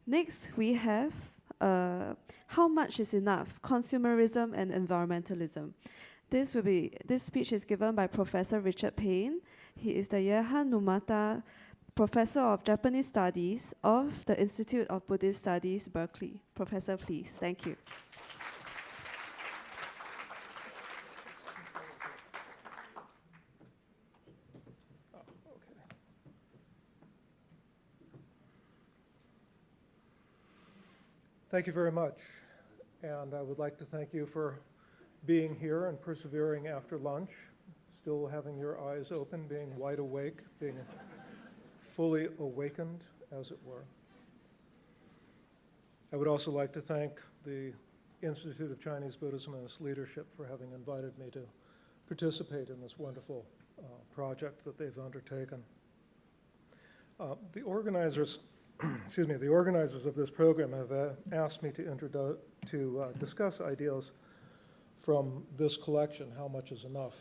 Next, we have How Much is Enough? Consumerism and Environmentalism. This speech is given by Professor Richard Payne. He is the Yehan Numata Professor of Japanese Studies of the Institute of Buddhist Studies, Berkeley. Professor, please. Thank you. Thank you very much, and I would like to thank you for being here and persevering after lunch, still having your eyes open, being wide awake, being fully awakened, as it were. I would also like to thank the Institute of Chinese Buddhism and its leadership for having invited me to participate in this wonderful project that they've undertaken. The organizers of this program have asked me to discuss ideas from this collection, How Much is Enough?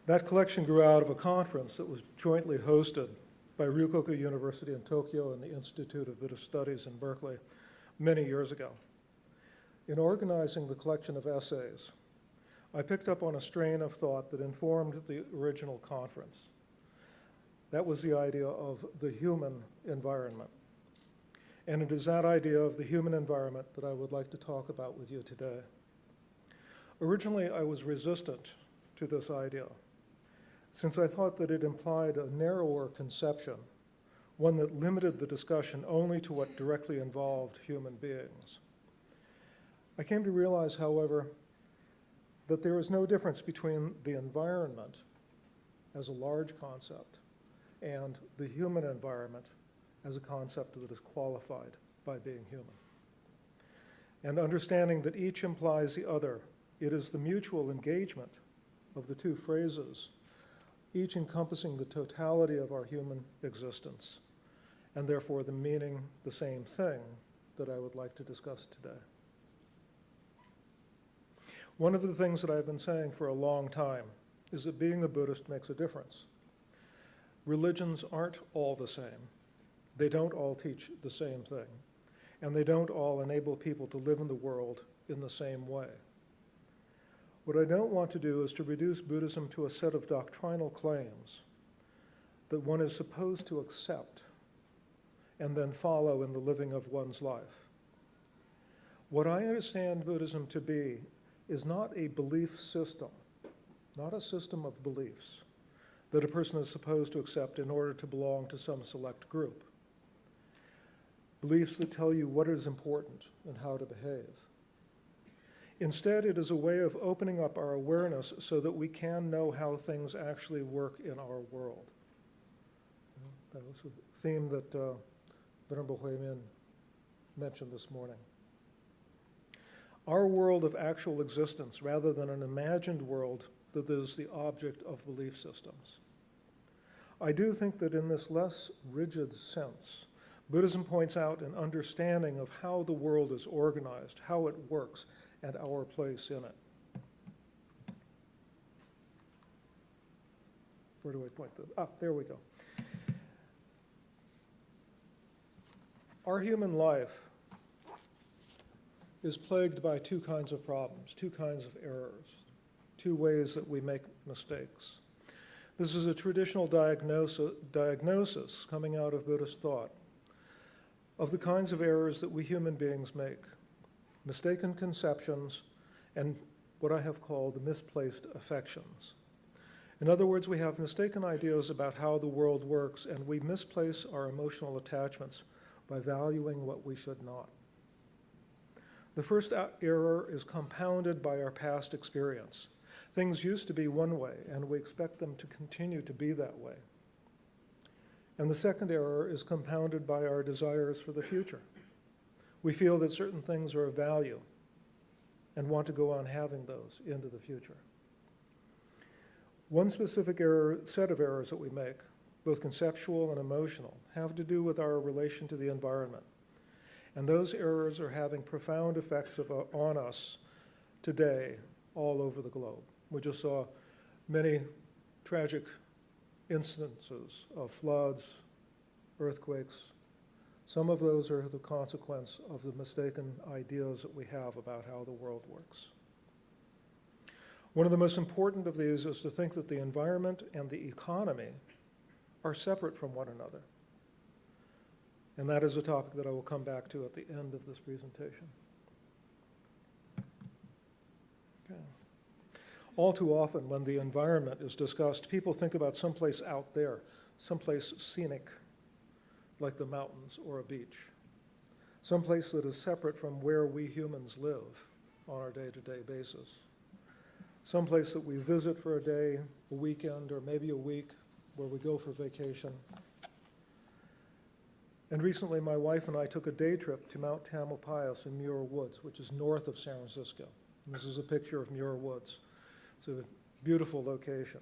That collection grew out of a conference that was jointly hosted by Ryukoku University in Tokyo and the Institute of Buddhist Studies in Berkeley many years ago. In organizing the collection of essays, I picked up on a strain of thought that informed the original conference. That was the idea of the human environment. And it is that idea of the human environment that I would like to talk about with you today. Originally, I was resistant to this idea, since I thought that it implied a narrower conception, one that limited the discussion only to what directly involved human beings. I came to realize, however, that there is no difference between the environment as a large concept and the human environment as a concept that is qualified by being human. And understanding that each implies the other, it is the mutual engagement of the two phrases, each encompassing the totality of our human existence, and therefore the meaning the same thing, that I would like to discuss today. One of the things that I've been saying for a long time is that being a Buddhist makes a difference. Religions aren't all the same. They don't all teach the same thing, and they don't all enable people to live in the world in the same way. What I don't want to do is to reduce Buddhism to a set of doctrinal claims that one is supposed to accept and then follow in the living of one's life. What I understand Buddhism to be is not a belief system, not a system of beliefs that a person is supposed to accept in order to belong to some select group. Beliefs that tell you what is important and how to behave. Instead, it is a way of opening up our awareness so that we can know how things actually work in our world. That was a theme that Venerable Huimin mentioned this morning. Our world of actual existence, rather than an imagined world that is the object of belief systems. I do think that in this less rigid sense, Buddhism points out an understanding of how the world is organized, how it works, and our place in it. Where do I point this? There we go. Our human life is plagued by two kinds of problems, two kinds of errors, two ways that we make mistakes. This is a traditional diagnosis coming out of Buddhist thought of the kinds of errors that we human beings make, mistaken conceptions and what I have called misplaced affections. In other words, we have mistaken ideas about how the world works, and we misplace our emotional attachments by valuing what we should not. The first error is compounded by our past experience. Things used to be one way, and we expect them to continue to be that way. And the second error is compounded by our desires for the future. We feel that certain things are of value and want to go on having those into the future. One specific set of errors that we make, both conceptual and emotional, have to do with our relation to the environment. And those errors are having profound effects on us today all over the globe. We just saw many tragic instances of floods, earthquakes, Some of those are the consequence of the mistaken ideas that we have about how the world works. One of the most important of these is to think that the environment and the economy are separate from one another. And that is a topic that I will come back to at the end of this presentation. Okay. All too often, when the environment is discussed, people think about someplace out there, someplace scenic, like the mountains or a beach, someplace that is separate from where we humans live on our day-to-day basis, someplace that we visit for a day, a weekend, or maybe a week, where we go for vacation. And recently, my wife and I took a day trip to Mount Tamalpais in Muir Woods, which is north of San Francisco. And this is a picture of Muir Woods. It's a beautiful location.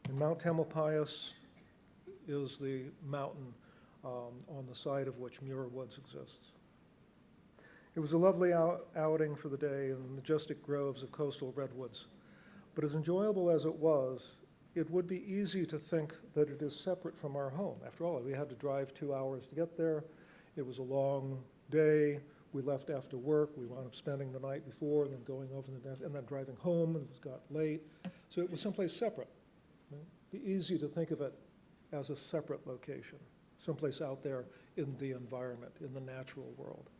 And Mount Tamalpais is the mountain on the side of which Muir Woods exists. It was a lovely outing for the day in the majestic groves of coastal redwoods. But as enjoyable as it was, it would be easy to think that it is separate from our home. After all, we had to drive 2 hours to get there. It was a long day. We left after work. We wound up spending the night before and then going over the next, and then driving home, and it got late. So it was someplace separate. It would be easy to think of it as a separate location, someplace out there in the environment, in the natural world.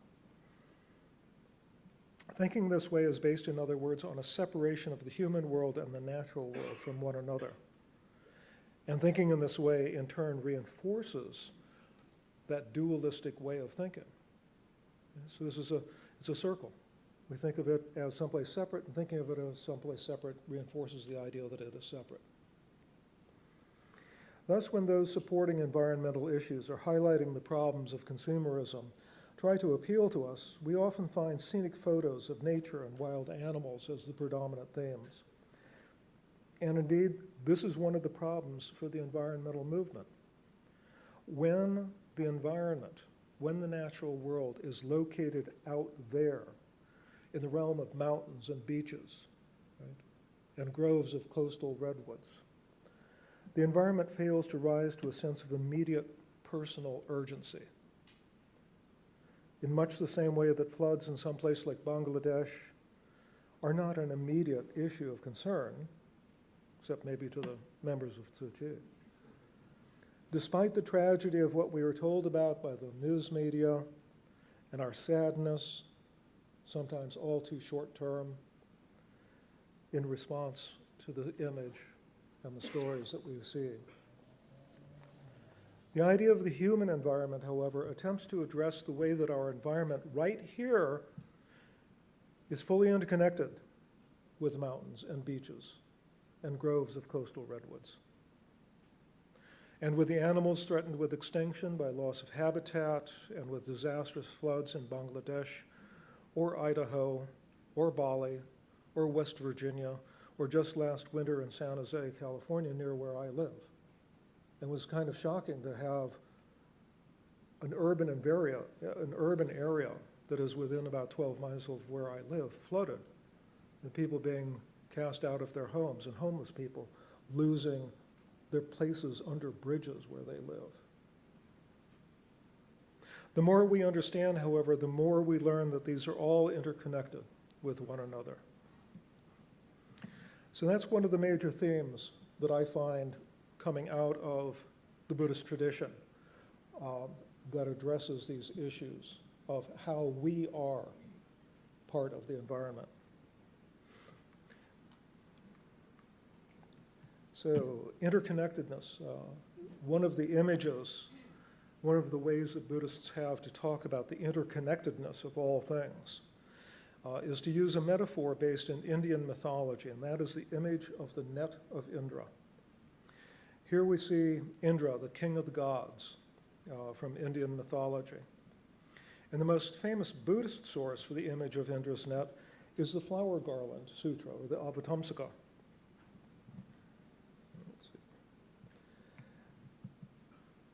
Thinking this way is based, in other words, on a separation of the human world and the natural world from one another. And thinking in this way, in turn, reinforces that dualistic way of thinking. So this is it's a circle. We think of it as someplace separate, and thinking of it as someplace separate reinforces the idea that it is separate. Thus, when those supporting environmental issues are highlighting the problems of consumerism, try to appeal to us, we often find scenic photos of nature and wild animals as the predominant themes. And indeed, this is one of the problems for the environmental movement. When the environment, when the natural world is located out there in the realm of mountains and beaches, right, and groves of coastal redwoods, the environment fails to rise to a sense of immediate personal urgency. In much the same way that floods in some place like Bangladesh are not an immediate issue of concern, except maybe to the members of Tzu Chi. Despite the tragedy of what we were told about by the news media and our sadness, sometimes all too short term, in response to the image and the stories that we see. The idea of the human environment, however, attempts to address the way that our environment right here is fully interconnected with mountains and beaches and groves of coastal redwoods. And with the animals threatened with extinction by loss of habitat and with disastrous floods in Bangladesh or Idaho or Bali or West Virginia or just last winter in San Jose, California, near where I live. It was kind of shocking to have an urban area that is within about 12 miles of where I live flooded, and people being cast out of their homes, and homeless people losing their places under bridges where they live. The more we understand, however, the more we learn that these are all interconnected with one another. So that's one of the major themes that I find coming out of the Buddhist tradition that addresses these issues of how we are part of the environment. So interconnectedness, one of the images, one of the ways that Buddhists have to talk about the interconnectedness of all things is to use a metaphor based in Indian mythology, and that is the image of the net of Indra. Here we see Indra, the king of the gods, from Indian mythology. And the most famous Buddhist source for the image of Indra's net is the Flower Garland Sutra, or the Avatamsaka.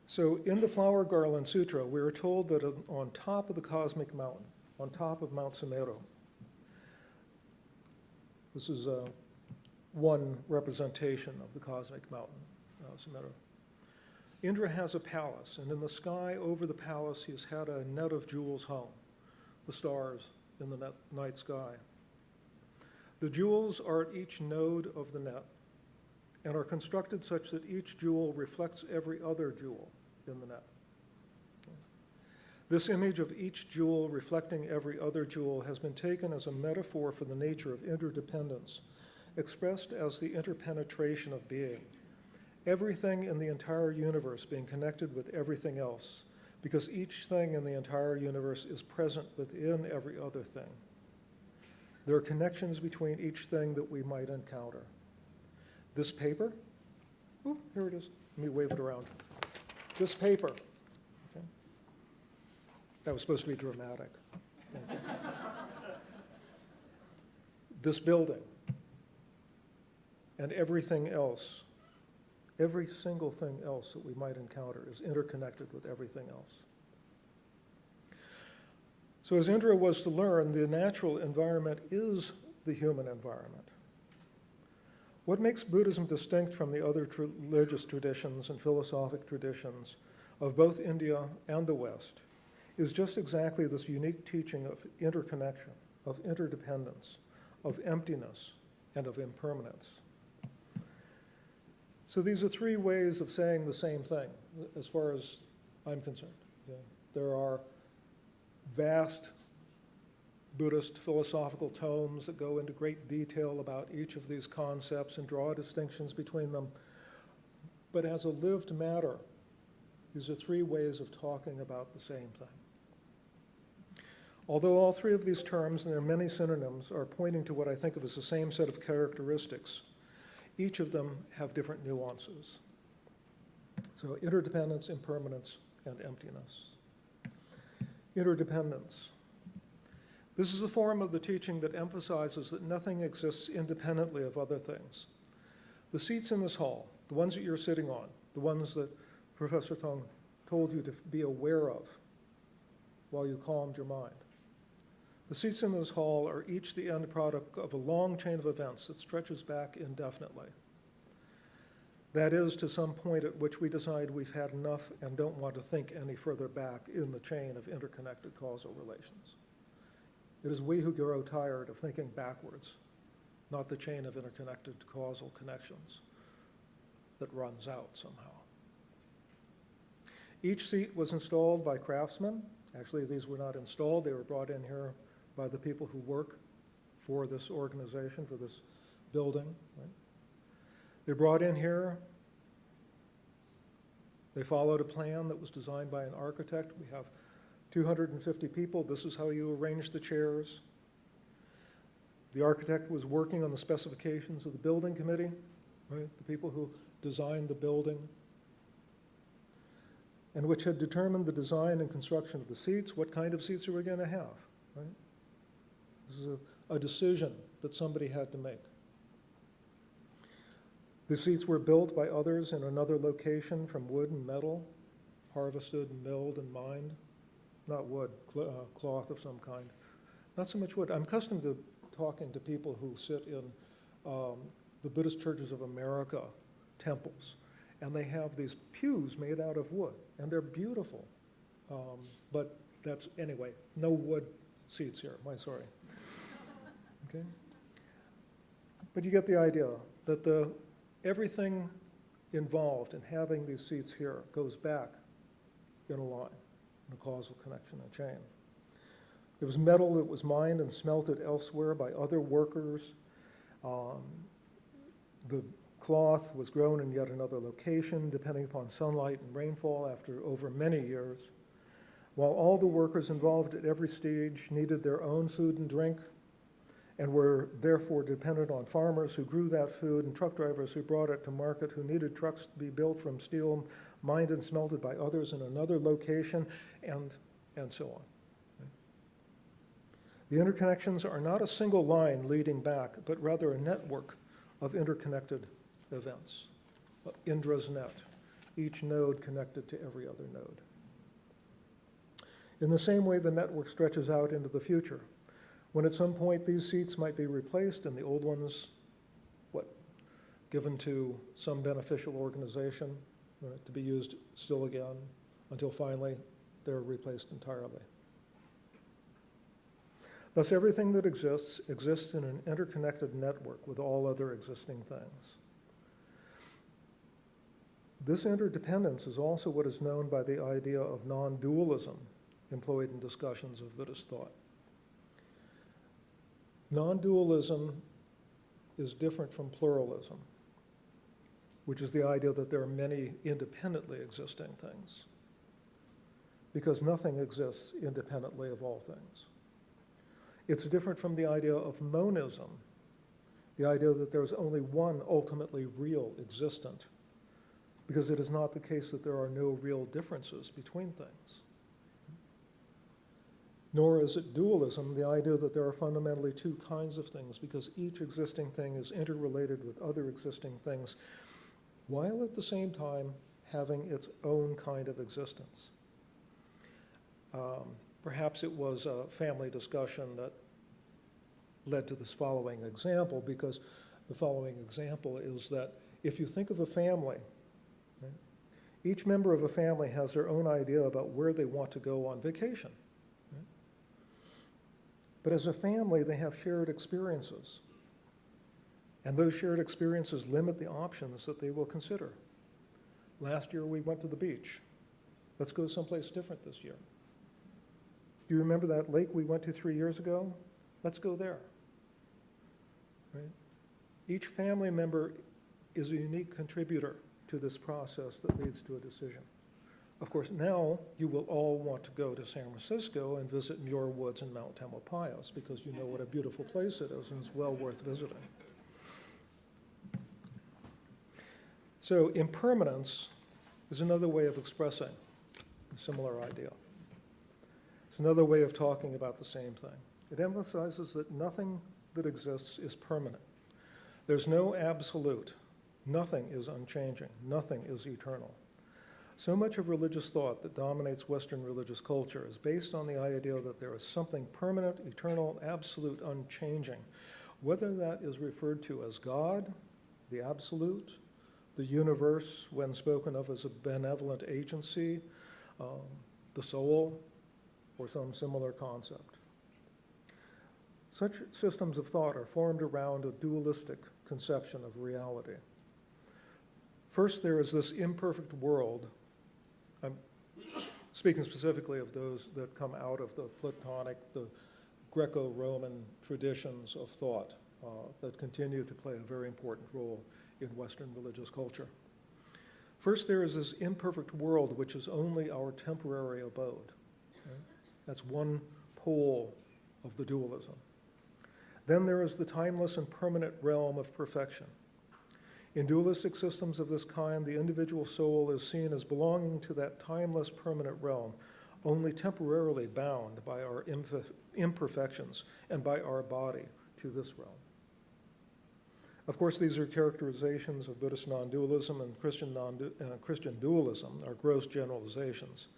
So in the Flower Garland Sutra, we are told that on top of the cosmic mountain, on top of Mount Sumeru, this is one representation of the cosmic mountain, Sumedha. Indra has a palace, and in the sky over the palace he has had a net of jewels hung, the stars in the night sky. The jewels are at each node of the net and are constructed such that each jewel reflects every other jewel in the net. This image of each jewel reflecting every other jewel has been taken as a metaphor for the nature of interdependence, expressed as the interpenetration of being. Everything in the entire universe being connected with everything else, because each thing in the entire universe is present within every other thing. There are connections between each thing that we might encounter. This paper, oh, here it is. Let me wave it around. This paper, okay. That was supposed to be dramatic. Thank you. This building and everything else, every single thing else that we might encounter is interconnected with everything else. So as Indra was to learn, the natural environment is the human environment. What makes Buddhism distinct from the other religious traditions and philosophic traditions of both India and the West is just exactly this unique teaching of interconnection, of interdependence, of emptiness, and of impermanence. So these are three ways of saying the same thing, as far as I'm concerned. Yeah. There are vast Buddhist philosophical tomes that go into great detail about each of these concepts and draw distinctions between them. But as a lived matter, these are three ways of talking about the same thing. Although all three of these terms, and there are many synonyms, are pointing to what I think of as the same set of characteristics, each of them have different nuances. So interdependence, impermanence, and emptiness. Interdependence. This is a form of the teaching that emphasizes that nothing exists independently of other things. The seats in this hall, the ones that you're sitting on, the ones that Professor Tong told you to be aware of while you calmed your mind. The seats in this hall are each the end product of a long chain of events that stretches back indefinitely. That is, to some point at which we decide we've had enough and don't want to think any further back in the chain of interconnected causal relations. It is we who grow tired of thinking backwards, not the chain of interconnected causal connections that runs out somehow. Each seat was installed by craftsmen. Actually, these were not installed. They were brought in here by the people who work for this organization, for this building. Right? They're brought in here. They followed a plan that was designed by an architect. We have 250 people. This is how you arrange the chairs. The architect was working on the specifications of the building committee, right? The people who designed the building, and which had determined the design and construction of the seats. What kind of seats are we going to have, right? This is a decision that somebody had to make. The seats were built by others in another location from wood and metal, harvested, milled, and mined. Not wood, cloth of some kind. Not so much wood. I'm accustomed to talking to people who sit in the Buddhist Churches of America temples, and they have these pews made out of wood, and they're beautiful. But that's, anyway, no wood seats here, sorry. Okay? But you get the idea that everything involved in having these seats here goes back in a line, in a causal connection, a chain. There was metal that was mined and smelted elsewhere by other workers. The cloth was grown in yet another location, depending upon sunlight and rainfall over many years. While all the workers involved at every stage needed their own food and drink, and were therefore dependent on farmers who grew that food and truck drivers who brought it to market, who needed trucks to be built from steel mined and smelted by others in another location, and so on. The interconnections are not a single line leading back, but rather a network of interconnected events. Indra's net, each node connected to every other node. In the same way, the network stretches out into the future, when at some point these seats might be replaced and the old ones, given to some beneficial organization, right, to be used still again, until finally they're replaced entirely. Thus, everything that exists in an interconnected network with all other existing things. This interdependence is also what is known by the idea of non-dualism employed in discussions of Buddhist thought. Non-dualism is different from pluralism, which is the idea that there are many independently existing things, because nothing exists independently of all things. It's different from the idea of monism, the idea that there's only one ultimately real existent, because it is not the case that there are no real differences between things. Nor is it dualism, the idea that there are fundamentally two kinds of things, because each existing thing is interrelated with other existing things, while at the same time having its own kind of existence. Perhaps it was a family discussion that led to this following example, because the following example is that if you think of a family, right, each member of a family has their own idea about where they want to go on vacation. Right? But as a family, they have shared experiences. And those shared experiences limit the options that they will consider. Last year, we went to the beach. Let's go someplace different this year. Do you remember that lake we went to 3 years ago? Let's go there. Right? Each family member is a unique contributor to this process that leads to a decision. Of course, now you will all want to go to San Francisco and visit Muir Woods and Mount Tamalpais, because you know what a beautiful place it is and it's well worth visiting. So impermanence is another way of expressing a similar idea. It's another way of talking about the same thing. It emphasizes that nothing that exists is permanent. There's no absolute. Nothing is unchanging. Nothing is eternal. So much of religious thought that dominates Western religious culture is based on the idea that there is something permanent, eternal, absolute, unchanging, whether that is referred to as God, the absolute, the universe, when spoken of as a benevolent agency, the soul, or some similar concept. Such systems of thought are formed around a dualistic conception of reality. First, there is this imperfect world. I'm speaking specifically of those that come out of the Platonic, the Greco-Roman traditions of thought that continue to play a very important role in Western religious culture. First, there is this imperfect world, which is only our temporary abode. Right? That's one pole of the dualism. Then there is the timeless and permanent realm of perfection. In dualistic systems of this kind, the individual soul is seen as belonging to that timeless, permanent realm, only temporarily bound by our imperfections and by our body to this realm. Of course, these are characterizations of Buddhist non-dualism and Christian dualism, are gross generalizations.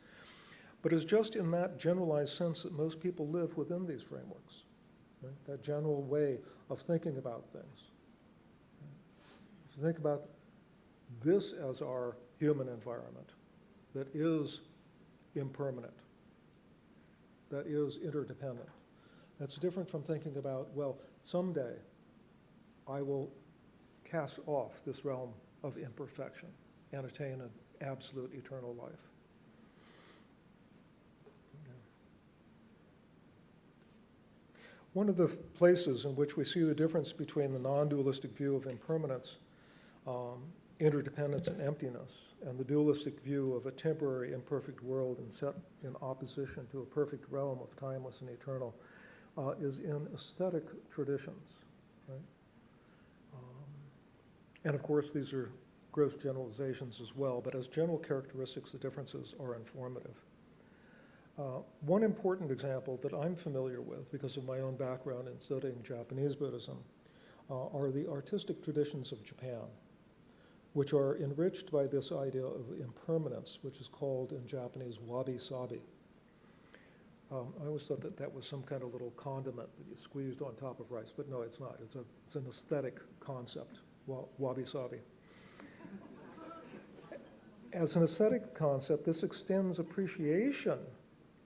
But it's just in that generalized sense that most people live within these frameworks, right? That general way of thinking about things. If you think about this as our human environment that is impermanent, that is interdependent, that's different from thinking about, well, someday I will cast off this realm of imperfection and attain an absolute eternal life. One of the places in which we see the difference between the non-dualistic view of impermanence, interdependence, and emptiness, and the dualistic view of a temporary, imperfect world and set in opposition to a perfect realm of timeless and eternal, is in aesthetic traditions. Right? And of course, these are gross generalizations as well, but as general characteristics, the differences are informative. One important example that I'm familiar with because of my own background in studying Japanese Buddhism are the artistic traditions of Japan, which are enriched by this idea of impermanence, which is called in Japanese wabi-sabi. I always thought that that was some kind of little condiment that you squeezed on top of rice, but no, it's not. It's an aesthetic concept wabi-sabi. As an aesthetic concept, this extends appreciation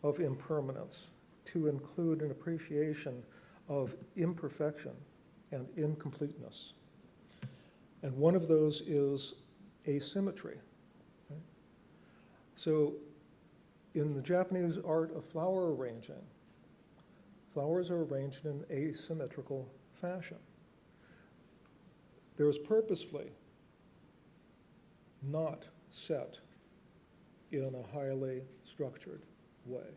of impermanence to include an appreciation of imperfection and incompleteness. And one of those is asymmetry. Right? So in the Japanese art of flower arranging, flowers are arranged in asymmetrical fashion. There is purposefully not set in a highly structured way.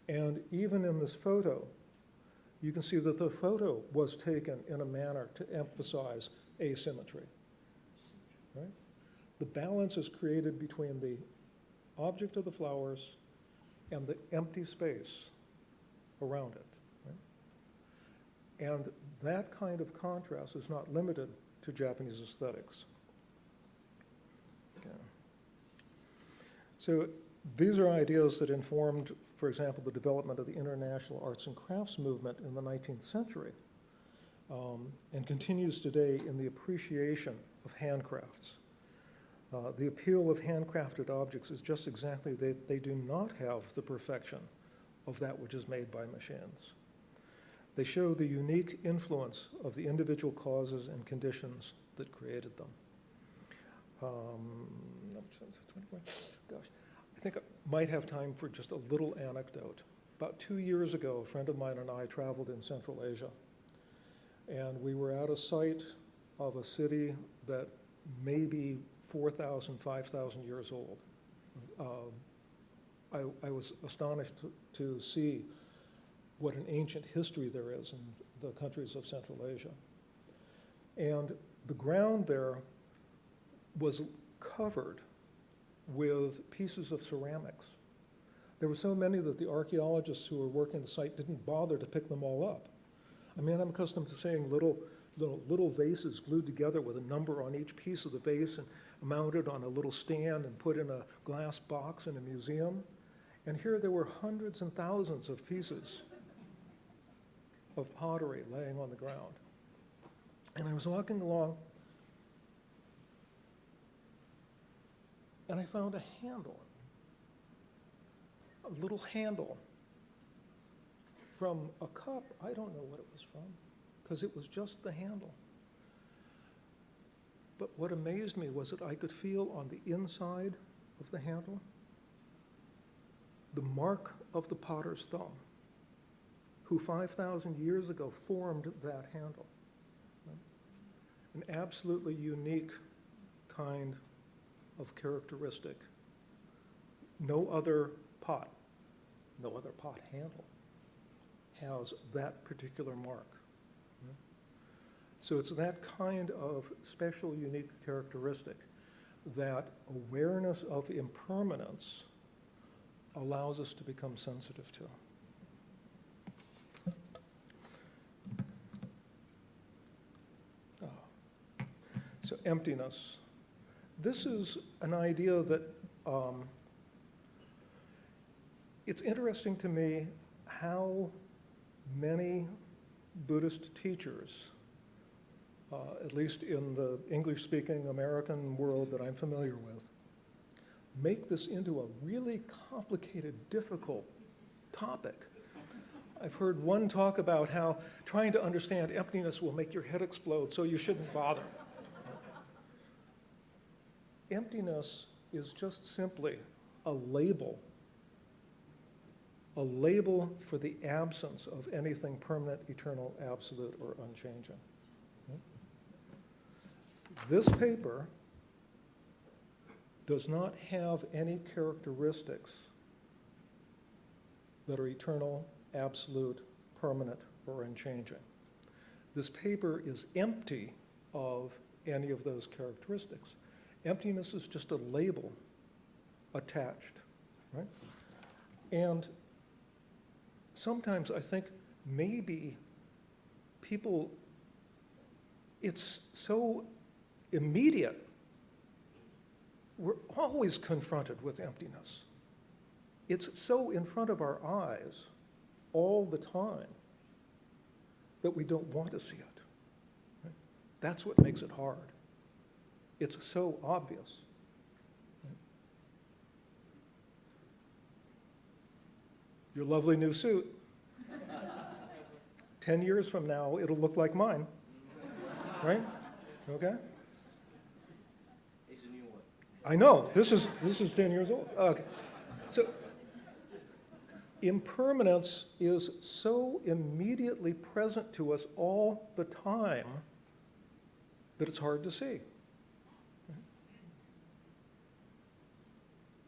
And even in this photo, you can see that the photo was taken in a manner to emphasize asymmetry. Right? The balance is created between the object of the flowers and the empty space around it. Right? And that kind of contrast is not limited to Japanese aesthetics. Okay. So these are ideas that informed, for example, the development of the international arts and crafts movement in the 19th century, and continues today in the appreciation of handcrafts. The appeal of handcrafted objects is just exactly that they do not have the perfection of that which is made by machines. They show the unique influence of the individual causes and conditions that created them. Gosh, I think I might have time for just a little anecdote. About 2 years ago, a friend of mine and I traveled in Central Asia, and we were at a site of a city that may be 4,000, 5,000 years old. I was astonished to see what an ancient history there is in the countries of Central Asia. And the ground there was covered with pieces of ceramics. There were so many that the archaeologists who were working the site didn't bother to pick them all up. I mean, I'm accustomed to seeing little vases glued together with a number on each piece of the vase and mounted on a little stand and put in a glass box in a museum. And here there were hundreds and thousands of pieces of pottery laying on the ground. And I was walking along, and I found a handle, a little handle from a cup. I don't know what it was from, because it was just the handle. But what amazed me was that I could feel on the inside of the handle the mark of the potter's thumb, who 5,000 years ago formed that handle. An absolutely unique kind of characteristic. No other pot handle has that particular mark. So it's that kind of special, unique characteristic that awareness of impermanence allows us to become sensitive to. So emptiness. This is an idea that it's interesting to me how many Buddhist teachers, at least in the English-speaking American world that I'm familiar with, make this into a really complicated, difficult topic. I've heard one talk about how trying to understand emptiness will make your head explode, so you shouldn't bother. Emptiness is just simply a label for the absence of anything permanent, eternal, absolute, or unchanging. This paper does not have any characteristics that are eternal, absolute, permanent, or unchanging. This paper is empty of any of those characteristics. Emptiness is just a label attached, right? And sometimes I think maybe people, it's so immediate. We're always confronted with emptiness. It's so in front of our eyes all the time that we don't want to see it. Right? That's what makes it hard. It's so obvious. Your lovely new suit, 10 years from now, it'll look like mine, right? Okay? It's a new one. I know, this is 10 years old. Okay. So impermanence is so immediately present to us all the time that it's hard to see.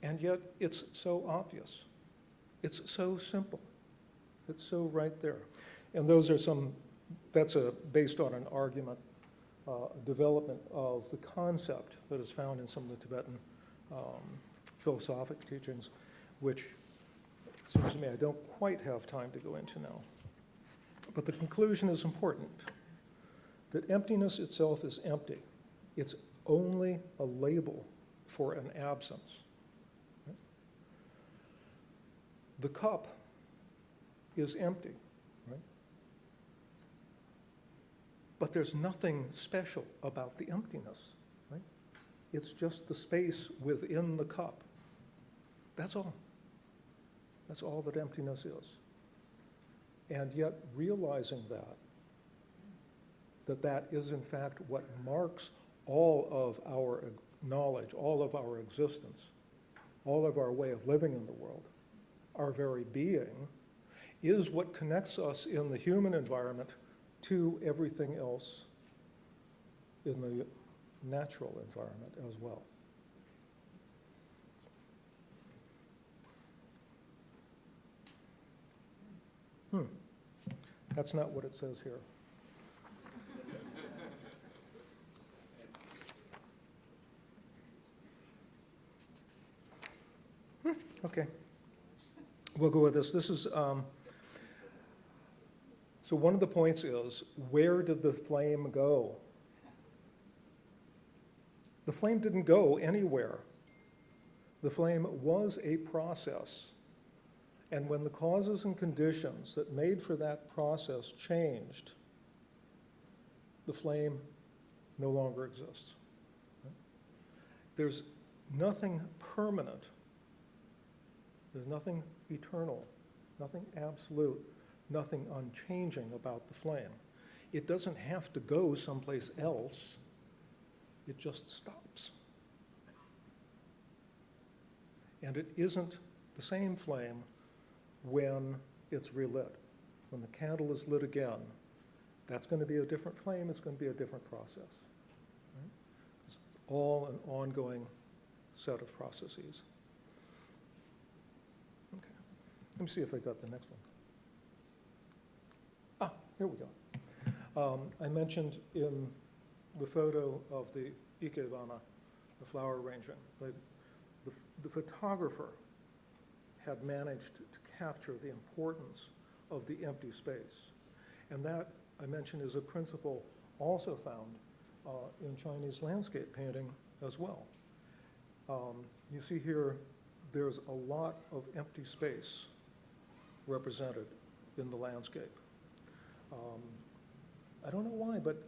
And yet it's so obvious. It's so simple. It's so right there. And those are that's based on an argument, development of the concept that is found in some of the Tibetan philosophic teachings, which it seems to me I don't quite have time to go into now. But the conclusion is important, that emptiness itself is empty. It's only a label for an absence. The cup is empty, right? But there's nothing special about the emptiness, right? It's just the space within the cup. That's all. That's all that emptiness is. And yet realizing that is in fact what marks all of our knowledge, all of our existence, all of our way of living in the world, our very being, is what connects us in the human environment to everything else in the natural environment as well. That's not what it says here. Okay. We'll go with this. This is, so one of the points is, where did the flame go? The flame didn't go anywhere. The flame was a process. And when the causes and conditions that made for that process changed, the flame no longer exists. There's nothing permanent. There's nothing eternal, nothing absolute, nothing unchanging about the flame. It doesn't have to go someplace else. It just stops. And it isn't the same flame when it's relit. When the candle is lit again, that's going to be a different flame. It's going to be a different process. Right? It's all an ongoing set of processes. Okay. Let me see if I got the next one. Ah, here we go. I mentioned in the photo of the ikebana, the flower arranging, the photographer had managed to capture the importance of the empty space. And that, I mentioned, is a principle also found in Chinese landscape painting as well. You see here, there's a lot of empty space represented in the landscape. I don't know why, but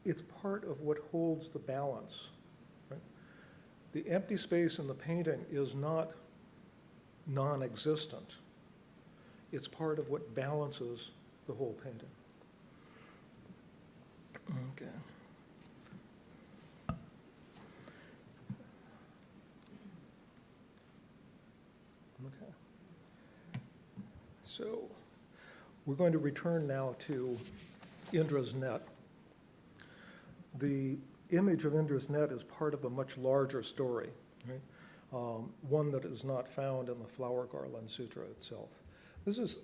it's part of what holds the balance. Right? The empty space in the painting is not non-existent. It's part of what balances the whole painting. Okay. Okay. So we're going to return now to Indra's net. The image of Indra's net is part of a much larger story, right? One that is not found in the Flower Garland Sutra itself. This is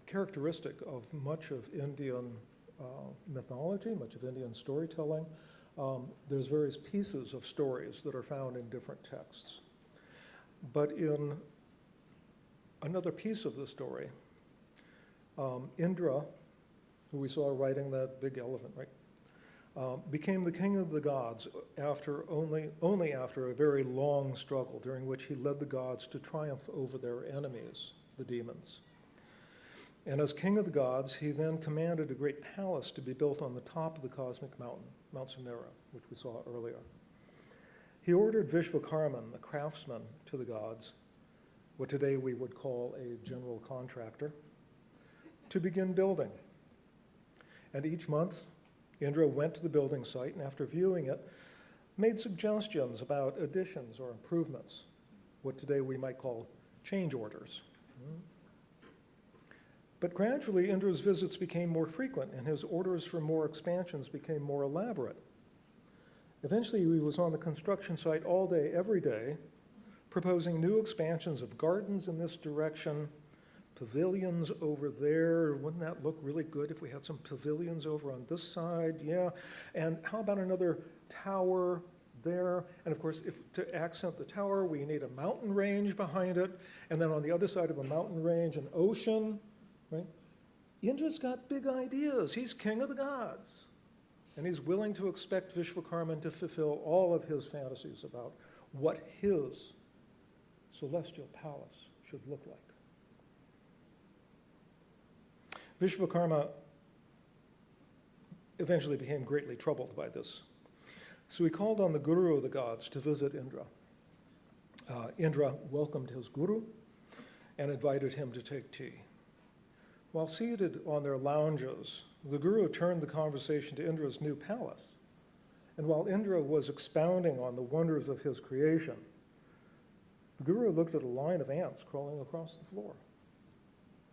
characteristic of much of Indian mythology, much of Indian storytelling. There's various pieces of stories that are found in different texts. But in another piece of the story, Indra, who we saw riding that big elephant, right, became the king of the gods after only after a very long struggle, during which he led the gods to triumph over their enemies, the demons. And as king of the gods, he then commanded a great palace to be built on the top of the cosmic mountain, Mount Sumeru, which we saw earlier. He ordered Vishvakarman, the craftsman to the gods, what today we would call a general contractor, to begin building. And each month, Indra went to the building site and after viewing it, made suggestions about additions or improvements, what today we might call change orders. But gradually, Indra's visits became more frequent and his orders for more expansions became more elaborate. Eventually, he was on the construction site all day, every day, proposing new expansions of gardens in this direction, pavilions over there. Wouldn't that look really good if we had some pavilions over on this side? Yeah. And how about another tower there? And of course, to accent the tower, we need a mountain range behind it. And then on the other side of a mountain range, an ocean, right? Indra's got big ideas. He's king of the gods. And he's willing to expect Vishvakarman to fulfill all of his fantasies about what his celestial palace should look like. Vishvakarma eventually became greatly troubled by this. So he called on the guru of the gods to visit Indra. Indra welcomed his guru and invited him to take tea. While seated on their lounges, the guru turned the conversation to Indra's new palace. And while Indra was expounding on the wonders of his creation, the guru looked at a line of ants crawling across the floor.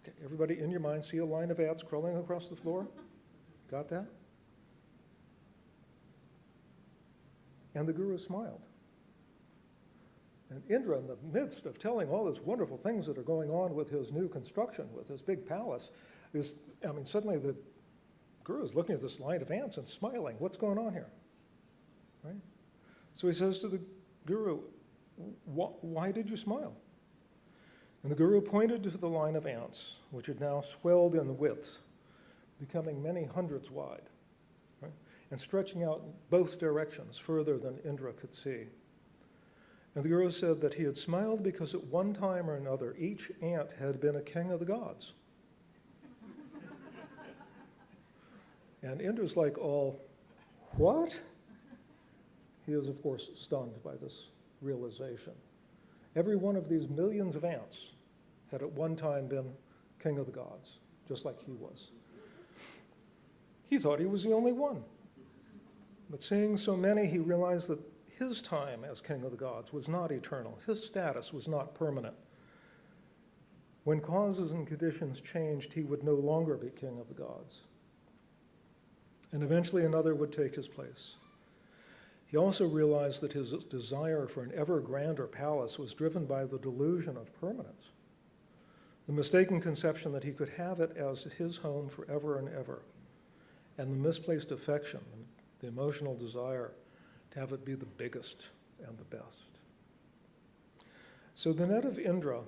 Okay, everybody in your mind see a line of ants crawling across the floor? Got that? And the guru smiled. And Indra, in the midst of telling all those wonderful things that are going on with his new construction, with his big palace, suddenly the guru is looking at this line of ants and smiling. What's going on here? Right? So he says to the guru, why did you smile? And the guru pointed to the line of ants, which had now swelled in width, becoming many hundreds wide, right? And stretching out in both directions further than Indra could see. And the guru said that he had smiled because at one time or another, each ant had been a king of the gods. And Indra's like, what? He is, of course, stunned by this realization. Every one of these millions of ants had at one time been king of the gods, just like he was. He thought he was the only one. But seeing so many, he realized that his time as king of the gods was not eternal. His status was not permanent. When causes and conditions changed, he would no longer be king of the gods. And eventually another would take his place. He also realized that his desire for an ever grander palace was driven by the delusion of permanence, the mistaken conception that he could have it as his home forever and ever, and the misplaced affection, the emotional desire to have it be the biggest and the best. So the net of Indra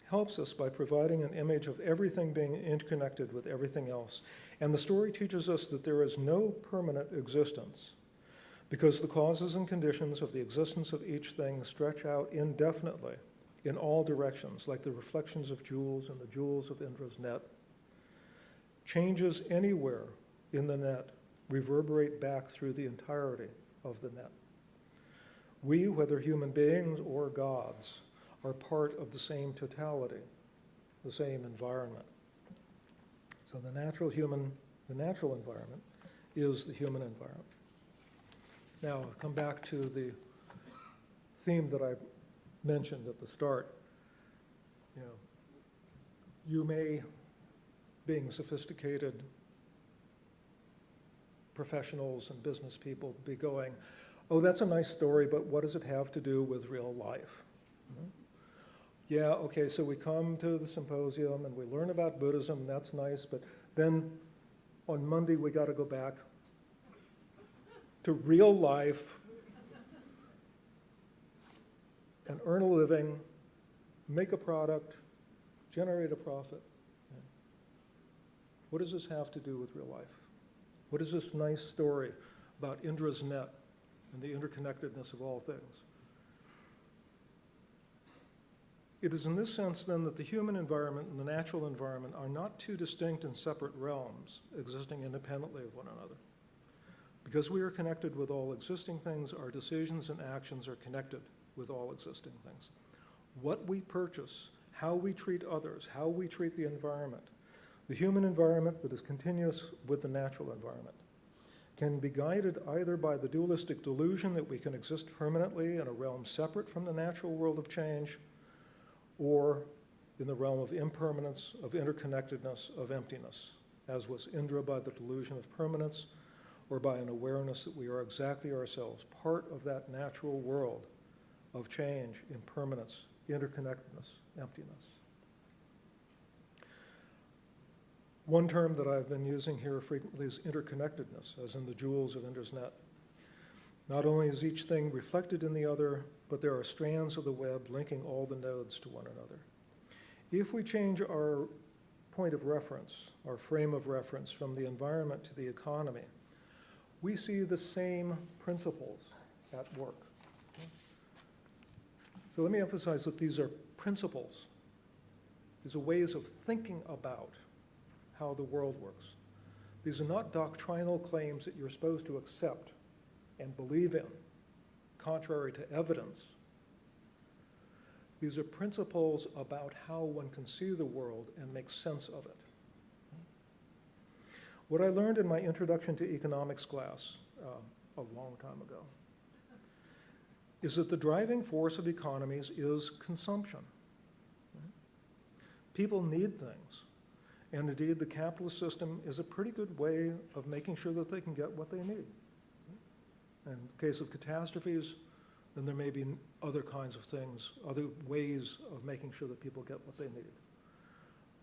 helps us by providing an image of everything being interconnected with everything else. And the story teaches us that there is no permanent existence because the causes and conditions of the existence of each thing stretch out indefinitely in all directions, like the reflections of jewels in the jewels of Indra's net. Changes anywhere in the net reverberate back through the entirety of the net. We, whether human beings or gods, are part of the same totality, the same environment. So the natural environment is the human environment. Now, I'll come back to the theme that I mentioned at the start. You may, being sophisticated professionals and business people, be going, oh, that's a nice story, but what does it have to do with real life? Yeah, okay, so we come to the symposium and we learn about Buddhism, and that's nice, but then on Monday we got to go back to real life and earn a living, make a product, generate a profit. What does this have to do with real life? What is this nice story about Indra's net and the interconnectedness of all things? It is in this sense, then, that the human environment and the natural environment are not two distinct and separate realms existing independently of one another. Because we are connected with all existing things, our decisions and actions are connected with all existing things. What we purchase, how we treat others, how we treat the environment, the human environment that is continuous with the natural environment, can be guided either by the dualistic delusion that we can exist permanently in a realm separate from the natural world of change, or in the realm of impermanence, of interconnectedness, of emptiness, as was Indra by the delusion of permanence, or by an awareness that we are exactly ourselves, part of that natural world of change, impermanence, interconnectedness, emptiness. One term that I've been using here frequently is interconnectedness, as in the jewels of Indra's net. Not only is each thing reflected in the other, but there are strands of the web linking all the nodes to one another. If we change our point of reference, our frame of reference from the environment to the economy, we see the same principles at work. So let me emphasize that these are principles. These are ways of thinking about how the world works. These are not doctrinal claims that you're supposed to accept and believe in, contrary to evidence. These are principles about how one can see the world and make sense of it. What I learned in my introduction to economics class a long time ago is that the driving force of economies is consumption. People need things. And indeed, the capitalist system is a pretty good way of making sure that they can get what they need. In the case of catastrophes, then there may be other kinds of things, other ways of making sure that people get what they need.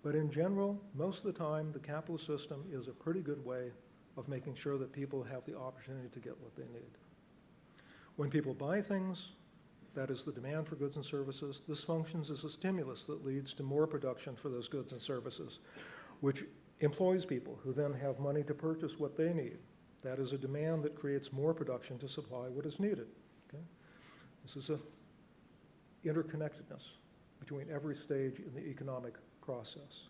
But in general, most of the time, the capitalist system is a pretty good way of making sure that people have the opportunity to get what they need. When people buy things, that is the demand for goods and services, this functions as a stimulus that leads to more production for those goods and services, which employs people who then have money to purchase what they need. That is a demand that creates more production to supply what is needed. Okay? This is an interconnectedness between every stage in the economic process.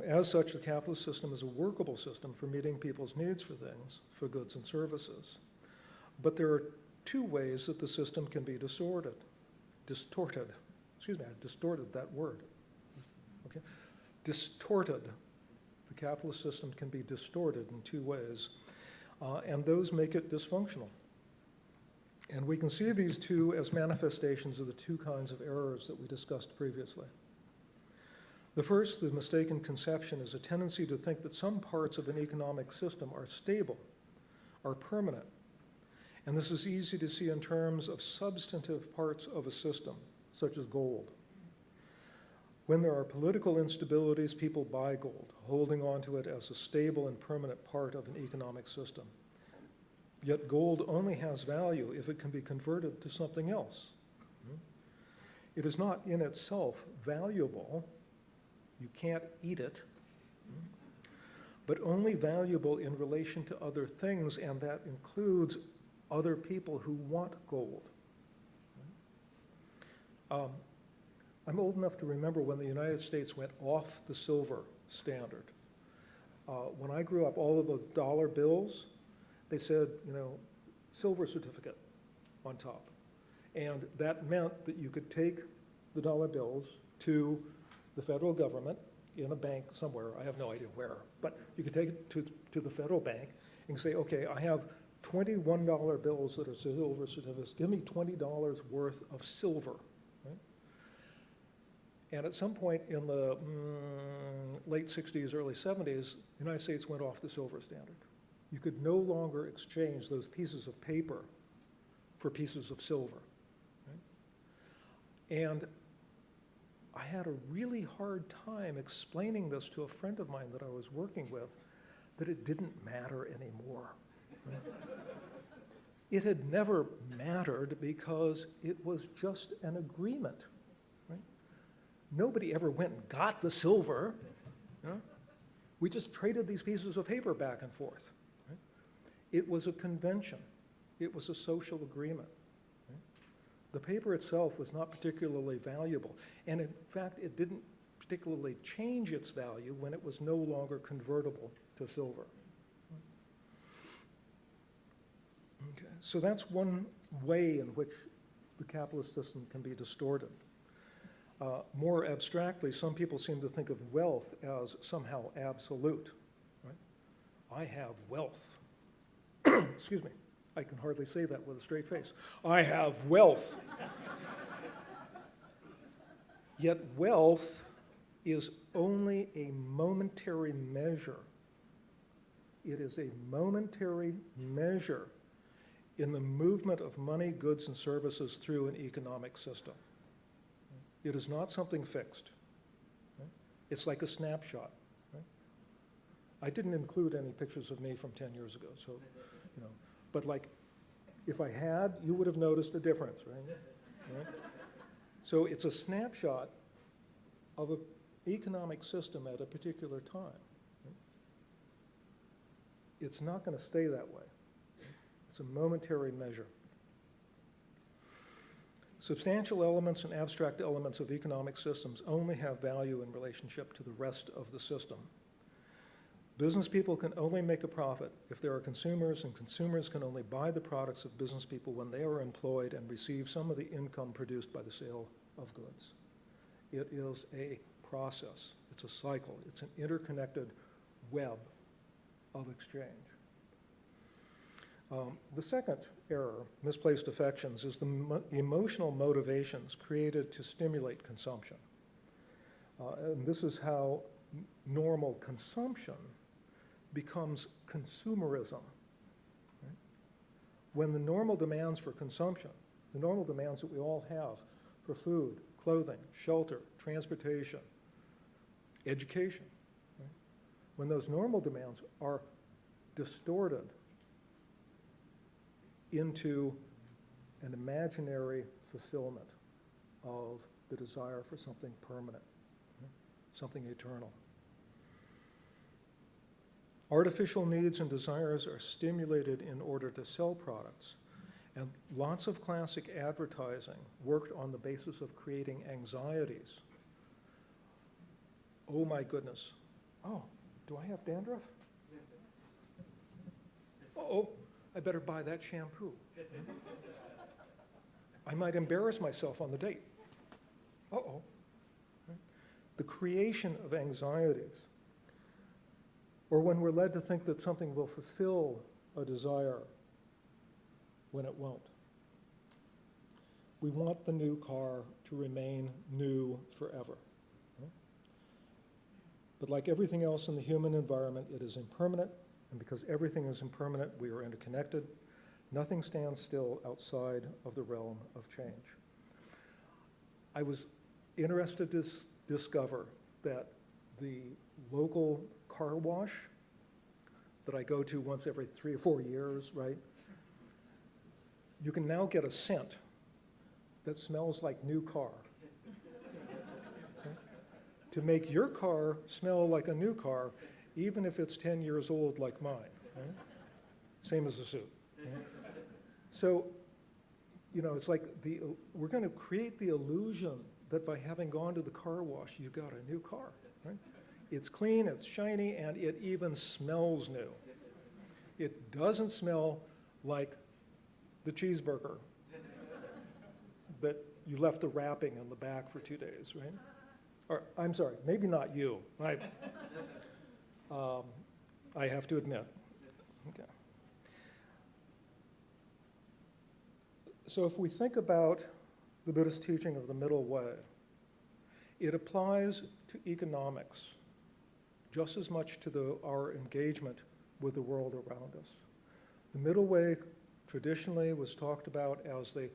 As such, the capitalist system is a workable system for meeting people's needs for things, for goods and services. But there are two ways that the system can be distorted. Excuse me, I distorted that word. Okay? Distorted. The capitalist system can be distorted in two ways, and those make it dysfunctional. And we can see these two as manifestations of the two kinds of errors that we discussed previously. The first, the mistaken conception, is a tendency to think that some parts of an economic system are stable, are permanent. And this is easy to see in terms of substantive parts of a system, such as gold. When there are political instabilities, people buy gold, holding on to it as a stable and permanent part of an economic system. Yet gold only has value if it can be converted to something else. It is not in itself valuable. You can't eat it, but only valuable in relation to other things, and that includes other people who want gold. I'm old enough to remember when the United States went off the silver standard. When I grew up, all of the dollar bills, they said, silver certificate on top. And that meant that you could take the dollar bills to the federal government in a bank somewhere, I have no idea where, but you could take it to the federal bank and say, okay, I have $21 bills that are silver certificates, give me $20 worth of silver. Right? And at some point in the late 60s, early 70s, the United States went off the silver standard. You could no longer exchange those pieces of paper for pieces of silver. Right? And I had a really hard time explaining this to a friend of mine that I was working with, that it didn't matter anymore. Right? It had never mattered because it was just an agreement. Right? Nobody ever went and got the silver. We just traded these pieces of paper back and forth. Right? It was a convention. It was a social agreement. Right? The paper itself was not particularly valuable, and in fact, it didn't particularly change its value when it was no longer convertible to silver. Okay. So that's one way in which the capitalist system can be distorted. More abstractly, some people seem to think of wealth as somehow absolute. Right? I have wealth. Excuse me, I can hardly say that with a straight face. I have wealth. Yet wealth is only a momentary measure. It is a momentary measure in the movement of money, goods, and services through an economic system. It is not something fixed. Right? It's like a snapshot. Right? I didn't include any pictures of me from 10 years ago, so, but like, if I had, you would have noticed a difference, right? Right? So it's a snapshot of an economic system at a particular time. Right? It's not going to stay that way. It's a momentary measure. Substantial elements and abstract elements of economic systems only have value in relationship to the rest of the system. Business people can only make a profit if there are consumers, and consumers can only buy the products of business people when they are employed and receive some of the income produced by the sale of goods. It is a process. It's a cycle. It's an interconnected web of exchange. The second error, misplaced affections, is the emotional motivations created to stimulate consumption. And this is how normal consumption becomes consumerism. Right? When the normal demands for consumption, the normal demands that we all have for food, clothing, shelter, transportation, education, right? When those normal demands are distorted into an imaginary fulfillment of the desire for something permanent, right? Something eternal. Artificial needs and desires are stimulated in order to sell products. And lots of classic advertising worked on the basis of creating anxieties. Oh my goodness. Oh, do I have dandruff? Uh-oh, I better buy that shampoo. I might embarrass myself on the date. Uh-oh. Right? The creation of anxieties. Or when we're led to think that something will fulfill a desire when it won't. We want the new car to remain new forever. Right? But like everything else in the human environment, it is impermanent, and because everything is impermanent, we are interconnected. Nothing stands still outside of the realm of change. I was interested to discover that the local car wash that I go to once every 3 or 4 years, right? You can now get a scent that smells like new car. Okay? To make your car smell like a new car, even if it's 10 years old like mine. Right? Same as the suit. Right? So, it's like we're going to create the illusion that by having gone to the car wash, you got a new car. Right? It's clean, it's shiny, and it even smells new. It doesn't smell like the cheeseburger that you left the wrapping in the back for 2 days, right? Or, I'm sorry, maybe not you. I have to admit. Okay. So if we think about the Buddhist teaching of the middle way, it applies to economics just as much to our engagement with the world around us. The middle way traditionally was talked about as the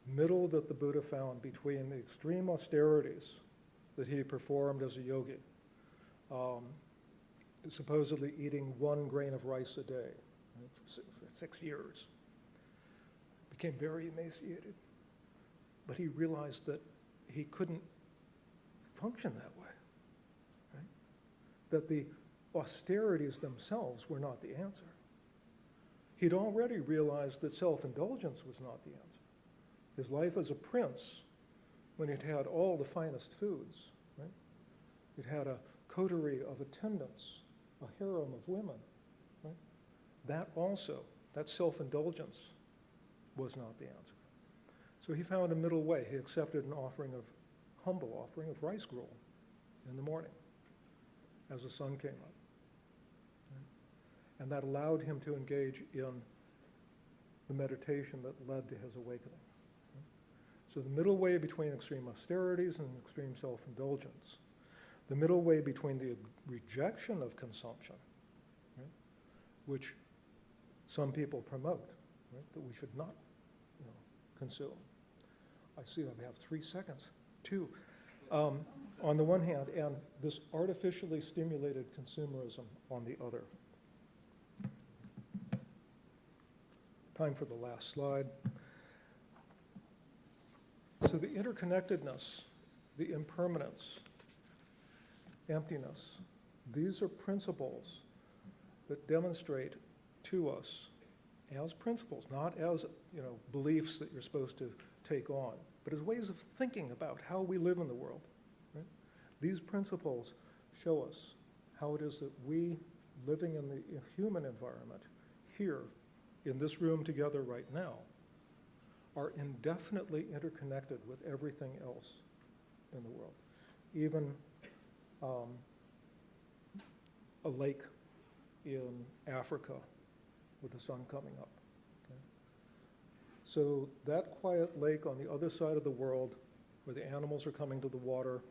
middle that the Buddha found between the extreme austerities that he performed as a yogi, supposedly eating 1 grain of rice a day, right, for 6 years. Became very emaciated, but he realized that he couldn't function that way, right? That the austerities themselves were not the answer. He'd already realized that self-indulgence was not the answer. his life as a prince, when he'd had all the finest foods, right? He'd had a coterie of attendants, a harem of women, right? That also, that self-indulgence was not the answer. So he found a middle way. He accepted an humble offering of rice gruel in the morning as the sun came up. Right? And that allowed him to engage in the meditation that led to his awakening. So the middle way between extreme austerities and extreme self-indulgence, the middle way between the rejection of consumption, right, which some people promote, right, that we should not, consume. I see I have 3 seconds, 2. On the one hand, and this artificially stimulated consumerism on the other. Time for the last slide. So the interconnectedness, the impermanence, emptiness, these are principles that demonstrate to us as principles, not as beliefs that you're supposed to take on, but as ways of thinking about how we live in the world. Right? These principles show us how it is that we, living in the human environment, here, in this room together right now, are indefinitely interconnected with everything else in the world. Even a lake in Africa with the sun coming up. Okay? So that quiet lake on the other side of the world where the animals are coming to the water,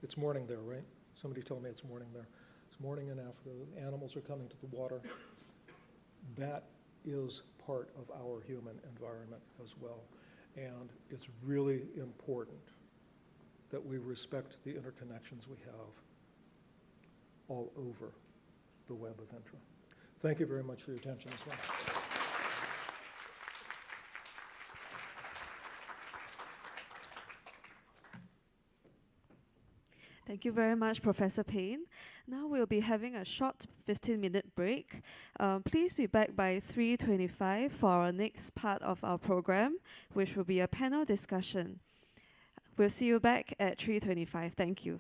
it's morning there, right? Somebody told me it's morning there. It's morning in Africa, the animals are coming to the water. That is part of our human environment as well. And it's really important that we respect the interconnections we have all over the web of intra. Thank you very much for your attention as well. Thank you very much, Professor Payne. Now we'll be having a short 15-minute break. Please be back by 3:25 for our next part of our program, which will be a panel discussion. We'll see you back at 3:25. Thank you.